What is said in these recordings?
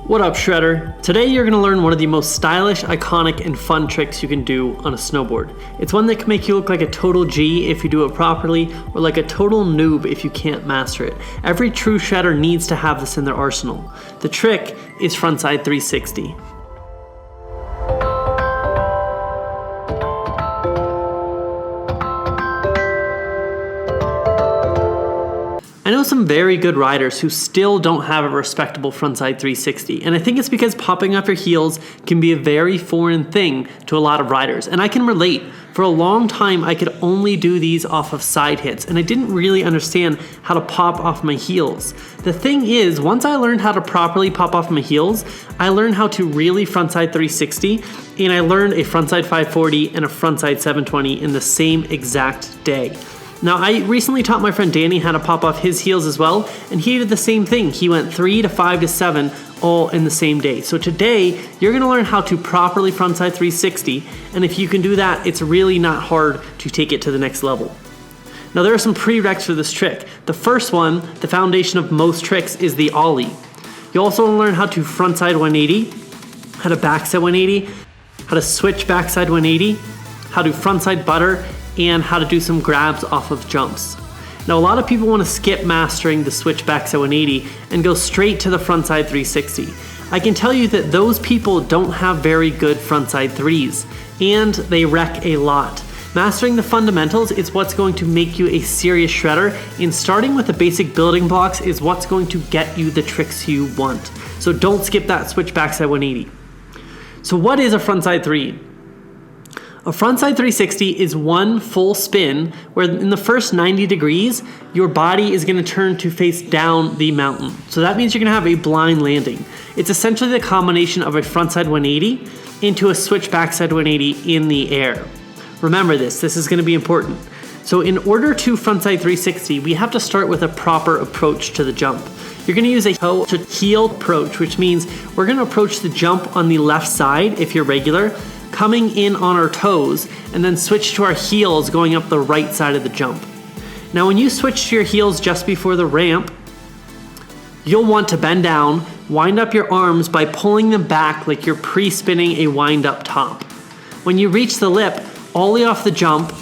What up, Shredder? Today you're going to learn one of the most stylish, iconic, and fun tricks you can do on a snowboard. It's one that can make you look like a total G if you do it properly, or like a total noob if you can't master it. Every true Shredder needs to have this in their arsenal. The trick is Frontside 360. I know some very good riders who still don't have a respectable frontside 360, and I think it's because popping off your heels can be a very foreign thing to a lot of riders, and I can relate. For a long time, I could only do these off of side hits, and I didn't really understand how to pop off my heels. The thing is, once I learned how to properly pop off my heels, I learned how to really frontside 360, and I learned a frontside 540 and a frontside 720 in the same exact day. Now, I recently taught my friend Danny how to pop off his heels as well, and he did the same thing. He went 3 to 5 to 7 all in the same day. So today, you're gonna learn how to properly frontside 360, and if you can do that, it's really not hard to take it to the next level. Now, there are some prereqs for this trick. The first one, the foundation of most tricks, is the ollie. You also wanna learn how to frontside 180, how to backside 180, how to switch backside 180, how to frontside butter, and how to do some grabs off of jumps. Now, a lot of people want to skip mastering the switch backside 180 and go straight to the frontside 360. I can tell you that those people don't have very good frontside threes, and they wreck a lot. Mastering the fundamentals is what's going to make you a serious shredder, and starting with the basic building blocks is what's going to get you the tricks you want. So don't skip that switch backside 180. So what is a frontside three? A frontside 360 is one full spin where in the first 90 degrees, your body is gonna turn to face down the mountain. So that means you're gonna have a blind landing. It's essentially the combination of a frontside 180 into a switch backside 180 in the air. Remember this is gonna be important. So in order to frontside 360, we have to start with a proper approach to the jump. You're gonna use a toe to heel approach, which means we're gonna approach the jump on the left side if you're regular, coming in on our toes, and then switch to our heels going up the right side of the jump. Now, when you switch to your heels just before the ramp, you'll want to bend down, wind up your arms by pulling them back like you're pre-spinning a wind-up top. When you reach the lip, ollie off the jump,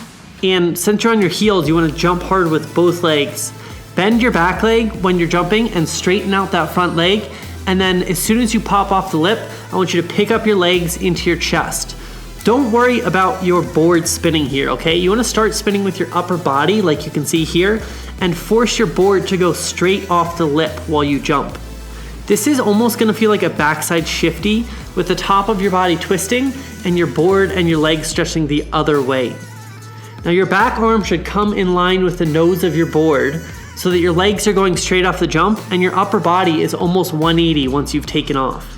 and since you're on your heels, you want to jump hard with both legs. Bend your back leg when you're jumping and straighten out that front leg, and then as soon as you pop off the lip, I want you to pick up your legs into your chest. Don't worry about your board spinning here, okay? You wanna start spinning with your upper body, like you can see here, and force your board to go straight off the lip while you jump. This is almost gonna feel like a backside shifty with the top of your body twisting and your board and your legs stretching the other way. Now, your back arm should come in line with the nose of your board so that your legs are going straight off the jump and your upper body is almost 180 once you've taken off.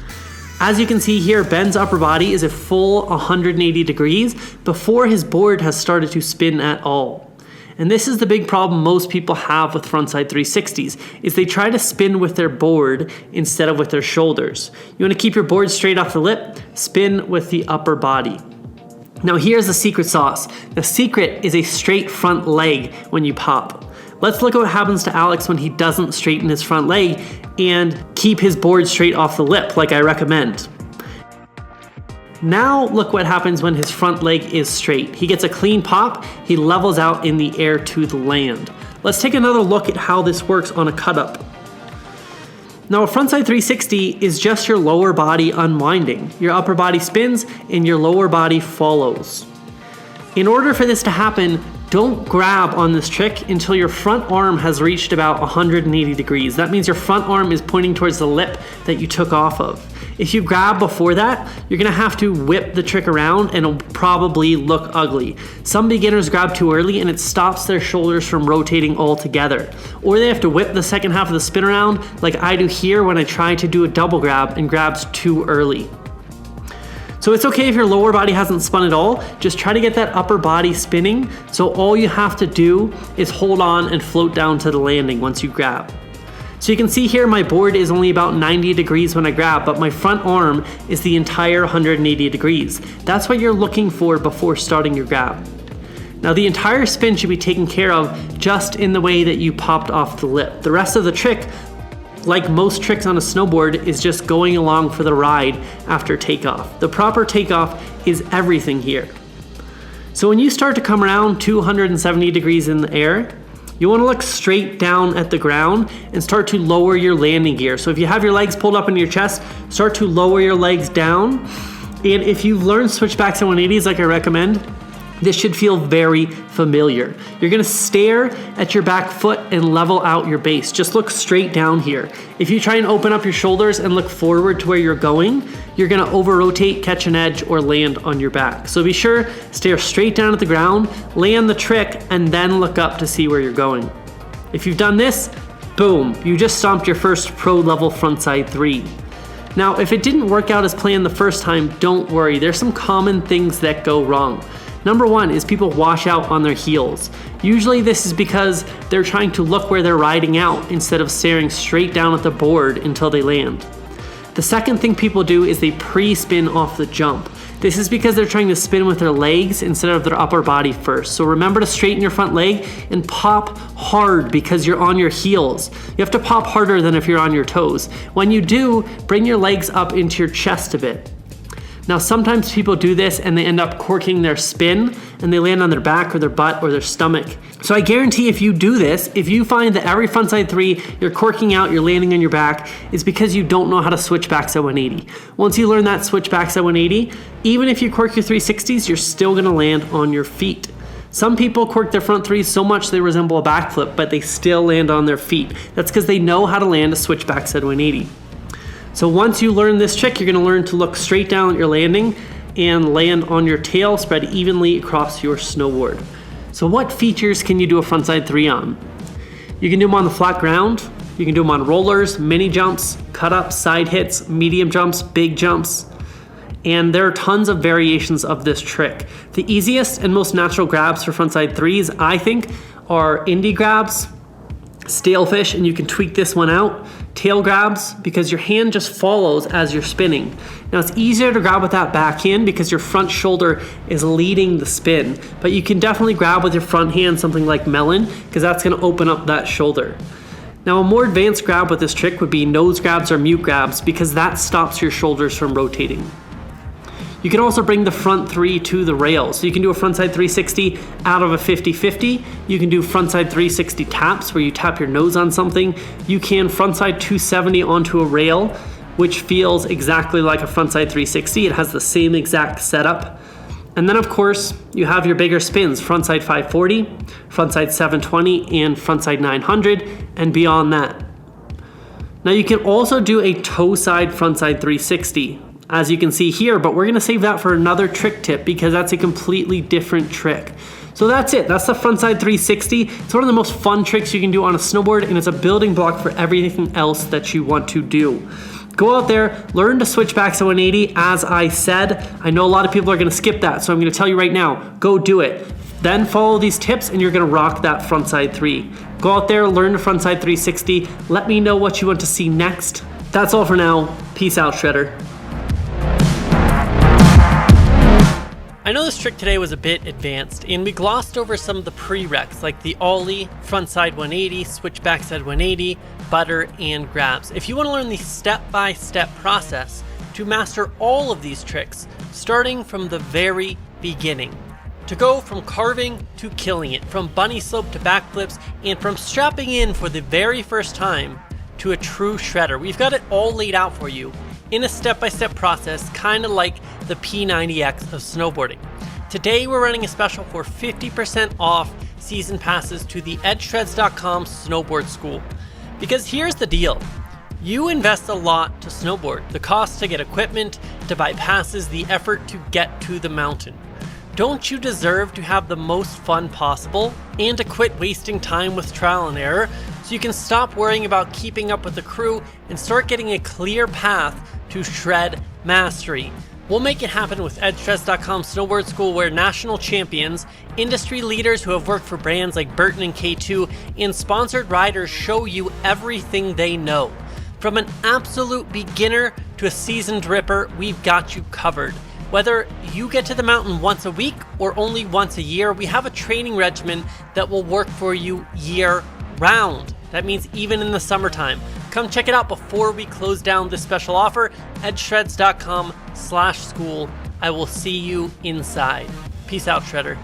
As you can see here, Ben's upper body is a full 180 degrees before his board has started to spin at all. And this is the big problem most people have with frontside 360s, is they try to spin with their board instead of with their shoulders. You want to keep your board straight off the lip, spin with the upper body. Now here's the secret sauce. The secret is a straight front leg when you pop. Let's look at what happens to Alex when he doesn't straighten his front leg and keep his board straight off the lip like I recommend. Now look what happens when his front leg is straight. He gets a clean pop, he levels out in the air to the land. Let's take another look at how this works on a cut up. Now, a frontside 360 is just your lower body unwinding. Your upper body spins and your lower body follows. In order for this to happen, don't grab on this trick until your front arm has reached about 180 degrees. That means your front arm is pointing towards the lip that you took off of. If you grab before that, you're gonna have to whip the trick around and it'll probably look ugly. Some beginners grab too early and it stops their shoulders from rotating altogether. Or they have to whip the second half of the spin around like I do here when I try to do a double grab and grabs too early. So it's okay if your lower body hasn't spun at all, just try to get that upper body spinning, so all you have to do is hold on and float down to the landing once you grab. So you can see here my board is only about 90 degrees when I grab, but my front arm is the entire 180 degrees. That's what you're looking for before starting your grab. Now the entire spin should be taken care of just in the way that you popped off the lip. The rest of the trick like most tricks on a snowboard, is just going along for the ride after takeoff. The proper takeoff is everything here. So when you start to come around 270 degrees in the air, you want to look straight down at the ground and start to lower your landing gear. So if you have your legs pulled up into your chest, start to lower your legs down. And if you've learned switchbacks and 180s like I recommend, this should feel very familiar. You're gonna stare at your back foot and level out your base. Just look straight down here. If you try and open up your shoulders and look forward to where you're going, you're gonna over-rotate, catch an edge, or land on your back. So be sure, stare straight down at the ground, land the trick, and then look up to see where you're going. If you've done this, boom, you just stomped your first pro-level frontside 3. Now, if it didn't work out as planned the first time, don't worry. There's some common things that go wrong. Number one is people wash out on their heels. Usually this is because they're trying to look where they're riding out instead of staring straight down at the board until they land. The second thing people do is they pre-spin off the jump. This is because they're trying to spin with their legs instead of their upper body first. So remember to straighten your front leg and pop hard because you're on your heels. You have to pop harder than if you're on your toes. When you do, bring your legs up into your chest a bit. Now sometimes people do this and they end up corking their spin and they land on their back or their butt or their stomach. So I guarantee if you do this, if you find that every frontside 3 you're corking out, you're landing on your back, it's because you don't know how to switch backs at 180. Once you learn that switch backs at 180, even if you cork your 360s, you're still gonna land on your feet. Some people cork their front 3s so much they resemble a backflip, but they still land on their feet. That's because they know how to land a switch backs at 180. So once you learn this trick, you're gonna learn to look straight down at your landing and land on your tail spread evenly across your snowboard. So what features can you do a frontside 3 on? You can do them on the flat ground, you can do them on rollers, mini jumps, cut ups, side hits, medium jumps, big jumps, and there are tons of variations of this trick. The easiest and most natural grabs for frontside 3s, I think, are indie grabs, stalefish, and you can tweak this one out, tail grabs, because your hand just follows as you're spinning. Now it's easier to grab with that backhand because your front shoulder is leading the spin, but you can definitely grab with your front hand something like melon because that's gonna open up that shoulder. Now a more advanced grab with this trick would be nose grabs or mute grabs because that stops your shoulders from rotating. You can also bring the front 3 to the rail. So you can do a frontside 360 out of a 50-50. You can do frontside 360 taps where you tap your nose on something. You can frontside 270 onto a rail, which feels exactly like a frontside 360. It has the same exact setup. And then of course, you have your bigger spins, frontside 540, frontside 720, and frontside 900, and beyond that. Now you can also do a toe side frontside 360. As you can see here, but we're gonna save that for another trick tip because that's a completely different trick. So that's it, that's the frontside 360. It's one of the most fun tricks you can do on a snowboard and it's a building block for everything else that you want to do. Go out there, learn to switch backs at 180, as I said. I know a lot of people are gonna skip that, so I'm gonna tell you right now, go do it. Then follow these tips and you're gonna rock that frontside 3. Go out there, learn the frontside 360. Let me know what you want to see next. That's all for now. Peace out, Shredder. I know this trick today was a bit advanced and we glossed over some of the prereqs like the ollie, frontside 180, switchbacks at 180, butter, and grabs. If you want to learn the step-by-step process to master all of these tricks, starting from the very beginning, to go from carving to killing it, from bunny slope to backflips, and from strapping in for the very first time to a true shredder, we've got it all laid out for you in a step-by-step process, kind of like the P90X of snowboarding. Today we're running a special for 50% off season passes to the edgeshreds.com snowboard school. Because here's the deal, you invest a lot to snowboard, the cost to get equipment, to buy passes, the effort to get to the mountain. Don't you deserve to have the most fun possible and to quit wasting time with trial and error so you can stop worrying about keeping up with the crew and start getting a clear path to shred mastery? We'll make it happen with edgeshreds.com snowboard school, where national champions, industry leaders who have worked for brands like Burton and K2, and sponsored riders show you everything they know. From an absolute beginner to a seasoned ripper, we've got you covered. Whether you get to the mountain once a week or only once a year, we have a training regimen that will work for you year round. That means even in the summertime. Come check it out before we close down this special offer at shreds.com/school. I will see you inside. Peace out, Shredder.